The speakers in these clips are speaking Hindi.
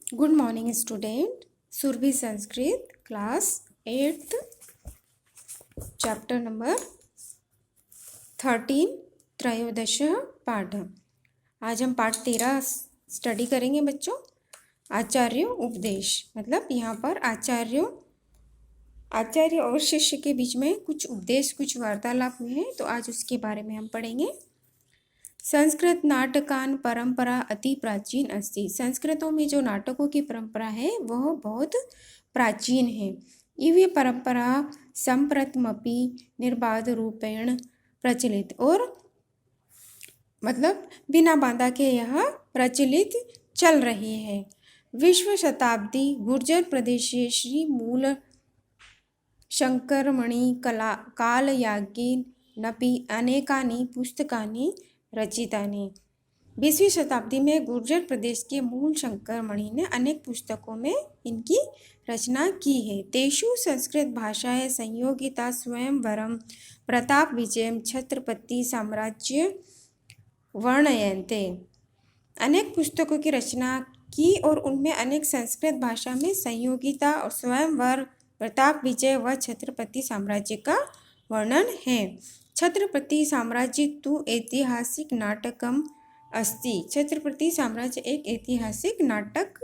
Good morning student. Surabhi Sanskrit class 8th chapter number 13 त्रयोदश पाठ। आज हम पाठ 13 स्टडी करेंगे बच्चों। आचार्य उपदेश मतलब यहाँ पर आचार्य और शिष्य के बीच में कुछ उपदेश कुछ वार्तालाप हुए हैं, तो आज उसके बारे में हम पढ़ेंगे। संस्कृत नाटकान परंपरा अति प्राचीन अस्ति। संस्कृतों में जो नाटकों की परंपरा है वह बहुत प्राचीन है। ये परंपरा संप्रतमपि निर्बाध रूपेण प्रचलित और मतलब बिना बाधा के यह प्रचलित चल रही है। विश्व शताब्दी गुर्जर प्रदेश श्री मूल शंकरमणि कला कालयाज्ञेनपि अनेकानि पुस्तकानि रचितानि। 20वीं शताब्दी में गुर्जर प्रदेश के मूल शंकरमणि ने अनेक पुस्तकों में इनकी रचना की है। तेषु संस्कृत भाषाएं संयोगिता स्वयंवरम प्रताप विजयम छत्रपति साम्राज्य वर्णयन्ते। अनेक पुस्तकों की रचना की और उनमें अनेक संस्कृत भाषा में संयोगिता और स्वयंवर प्रताप विजय व छत्रपति साम्राज्य का वर्णन है। छत्रपति साम्राज्य तु ऐतिहासिक नाटकम अस्ति। छत्रपति साम्राज्य एक ऐतिहासिक नाटक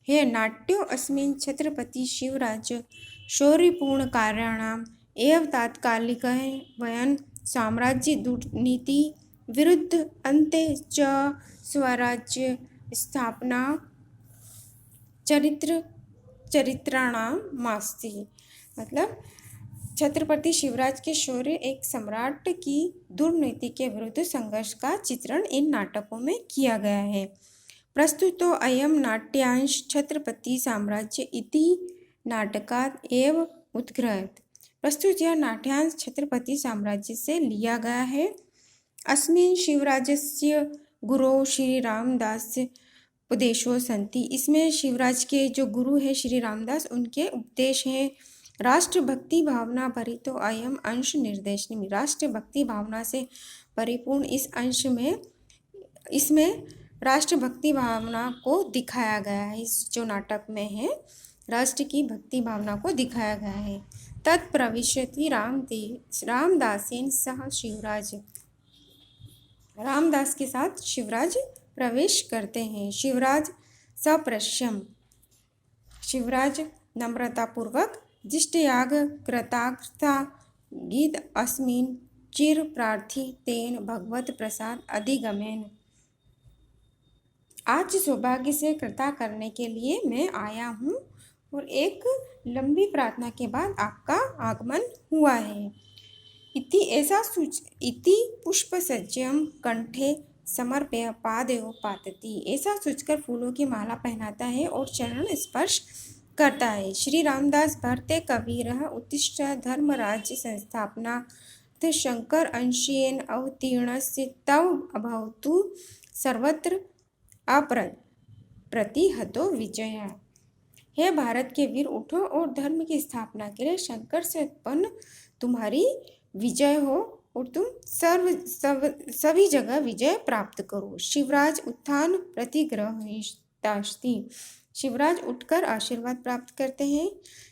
है। नाट्यो अस्मिन् छत्रपति शिवराज शौर्यपूर्ण कार्याणाम एवं तात्कालिक वयन साम्राज्य दुर्नीति विरुद्ध अन्ते च स्वराज्य स्थापना चरित्राणाम मास्ति। मतलब छत्रपति शिवराज के शौर्य एक सम्राट की दुर्नीति के विरुद्ध संघर्ष का चित्रण इन नाटकों में किया गया है। प्रस्तुतो अयम नाट्यांश छत्रपति साम्राज्य इति नाटकात् एव उद्घृत। प्रस्तुत यह नाट्यांश छत्रपति साम्राज्य से लिया गया है। अस्मिन् शिवराजस्य गुरो श्री रामदास उपदेशो सन्ति। इसमें शिवराज के जो गुरु है श्री रामदास उनके उपदेश हैं। राष्ट्रभक्ति भावना भरितो अयम अंश निर्देशनी। राष्ट्रभक्ति भावना से परिपूर्ण इस अंश में इसमें राष्ट्रभक्ति भावना को दिखाया गया है। इस जो नाटक में है राष्ट्र की भक्ति भावना को दिखाया गया है। तत्प्रविशति रामदासेन सह शिवराज। रामदास के साथ शिवराज प्रवेश करते हैं। शिवराज सप्रश्यम। शिवराज नम्रतापूर्वक जिष्टयाग कृतार्था गीत अस्मिन् चिर प्रार्थी तेन भगवत प्रसाद अधिगमेन। आज सौभाग्य से कृता करने के लिए मैं आया हूँ और एक लंबी प्रार्थना के बाद आपका आगमन हुआ है। इति पुष्प सज्जम कंठे समर्प्य पादयो पातती। ऐसा सोचकर फूलों की माला पहनाता है और चरण स्पर्श करता है। श्री रामदास भरते कविरः उत्तिष्ठ धर्मराज्य संस्थापना शंकर अंशेन अवतीर्णस्य तव अभवतु सर्वत्र अप्रतिहतो विजय। हे भारत के वीर उठो और धर्म की स्थापना के लिए शंकर से उत्पन्न तुम्हारी विजय हो और तुम सभी जगह विजय प्राप्त करो। शिवराज उत्थान प्रतिगृहीतास्ति। शिवराज उठकर आशीर्वाद प्राप्त करते हैं।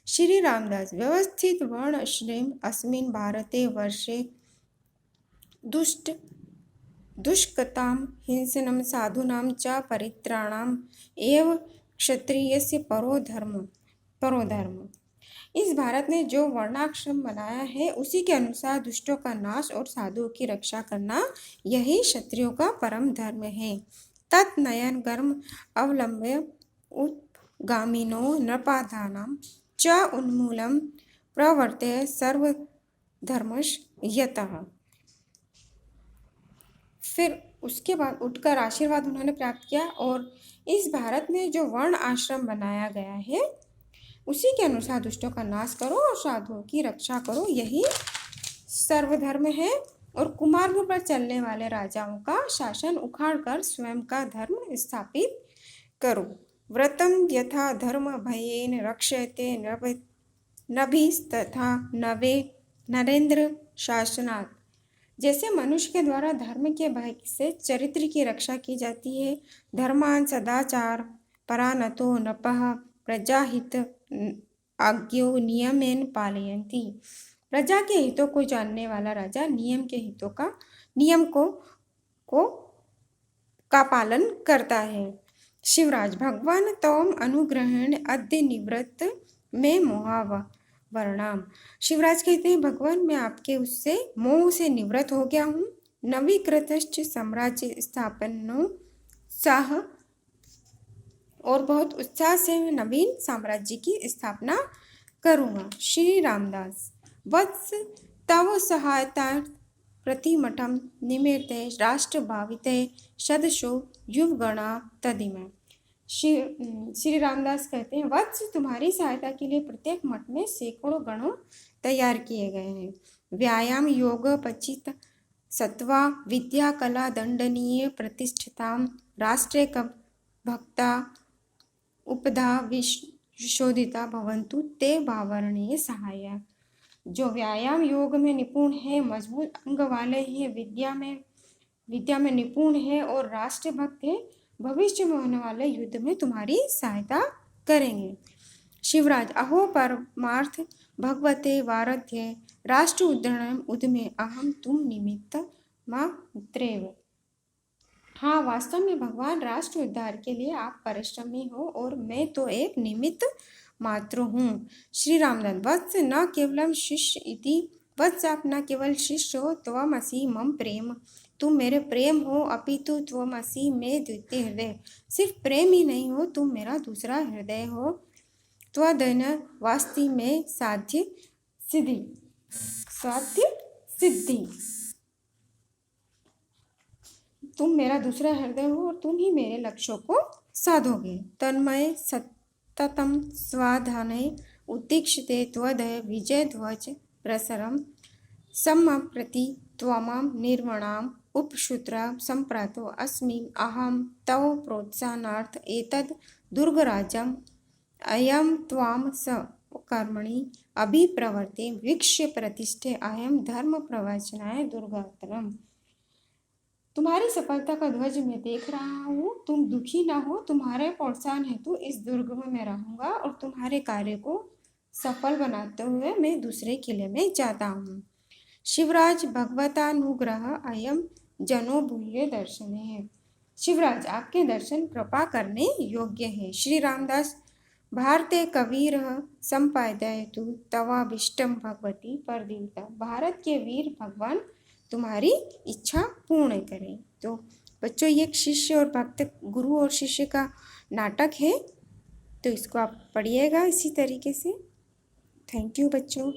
श्री रामदास व्यवस्थित वर्ण श्रेम अस्मिन् भारते वर्षे दुष्कताम हिंसनम साधूनां च परित्राणाम एव क्षत्रियस्य परो धर्म। इस भारत ने जो वर्णाश्रम बनाया है उसी के अनुसार दुष्टों का नाश और साधुओं की रक्षा करना यही क्षत्रियों का परम धर्म है। तत्नयन गर्म अवलंब्य उत्गामिनो नृपाधानां च उन्मूलम प्रवर्तय सर्वधर्मश यतः। फिर उसके बाद उठकर आशीर्वाद उन्होंने प्राप्त किया और इस भारत में जो वर्ण आश्रम बनाया गया है उसी के अनुसार दुष्टों का नाश करो और साधुओं की रक्षा करो, यही सर्वधर्म है। और कुमार्ग पर चलने वाले राजाओं का शासन उखाड़कर स्वयं का धर्म स्थापित करो। व्रतम यथा धर्म भयेन रक्षयते नभिस्तथा नरेंद्र शासनात्। जैसे मनुष्य के द्वारा धर्म के भय से चरित्र की रक्षा की जाती है, धर्मान सदाचार परानतो नपः प्रजाहित आज्ञो नियमेन पालयन्ति। प्रजा के हितों को जानने वाला राजा नियम का पालन करता है। शिवराज भगवान तवम अनुग्रहेण अद्य निवृत्त में मोहावरणाम। शिवराज कहते हैं, भगवान मैं आपके उससे मोह से निवृत्त हो गया हूँ। नवीकृतश्च साम्राज्य स्थापनो सह, और बहुत उत्साह से मैं नवीन साम्राज्य की स्थापना करूँगा। श्री रामदास वत्स तव सहायता प्रतिमठम निमित्ते राष्ट्र भाविते सदस्यो युवगणा तदिमे। श्री रामदास कहते हैं, वत्स तुम्हारी सहायता के लिए प्रत्येक मठ में सैकड़ों गणों तैयार किए गए हैं। व्यायाम योग पचित सत्वा विद्या कला दंडनीय प्रतिष्ठिताम राष्ट्रे भक्ता उपधा विशोधिता भवन्तु ते भावरणीय सहाय। जो व्यायाम योग में निपुण है, मजबूत अंग वाले हैं, विद्या में निपुण है और राष्ट्र भक्त है, भविष्य में होने वाले युद्ध में तुम्हारी सहायता करेंगे। शिवराज अहो परमार्थ भगवते वारध्य राष्ट्र उद्धरणम उद्यमे अहम तुम निमित्त मात्रेव। हाँ, वास्तव में भगवान राष्ट्र उद्धार के लिए आप परिश्रमी हो और मैं तो एक निमित्त मात्र हूँ। श्री रामदास वत्स न केवलम शिष्य इति, वत्स आप न केवल शिष्य हो, त्वमसि मम प्रेम, तुम मेरे प्रेम हो, अपितु त्वमसि मे द्वितीय हृदय, सिर्फ प्रेम ही नहीं हो, तुम मेरा दूसरा हृदय हो। त्वदन वास्ति में साध्य सिद्धि, तुम मेरा दूसरा हृदय हो और तुम ही मेरे लक्ष्यों को साधोगे। तन्मय सततम स्वाधाने उदीक्षिते त्वदय विजय ध्वज प्रसरम सम्प्रति त्वमां निर्मणाम उपशूत्रा संप्रातो अस्मि अहम तव प्रोत्साहनार्थ एतद् दुर्गराज्यम अयम त्वाम स कर्मणि अभिप्रवर्ते वीक्ष्य प्रतिष्ठे अयम धर्म प्रवचनाय दुर्गातरम। तुम्हारी सफलता का ध्वज मैं देख रहा हूँ, तुम दुखी ना हो, तुम्हारे प्रोत्साहन हेतु इस दुर्ग में मैं रहूंगा और तुम्हारे कार्य को सफल बनाते हुए मैं दूसरे किले में जाता हूँ। शिवराज भगवतानुग्रह अयम जनो भूल्य दर्शन है। शिवराज आपके दर्शन कृपा करने योग्य है। श्री रामदास भारते कवीर संपादयतु तवाभिष्टम भगवती परदेवता। भारत के वीर भगवान तुम्हारी इच्छा पूर्ण करें। तो बच्चों, ये एक शिष्य और भक्त, गुरु और शिष्य का नाटक है, तो इसको आप पढ़िएगा इसी तरीके से। थैंक यू बच्चों।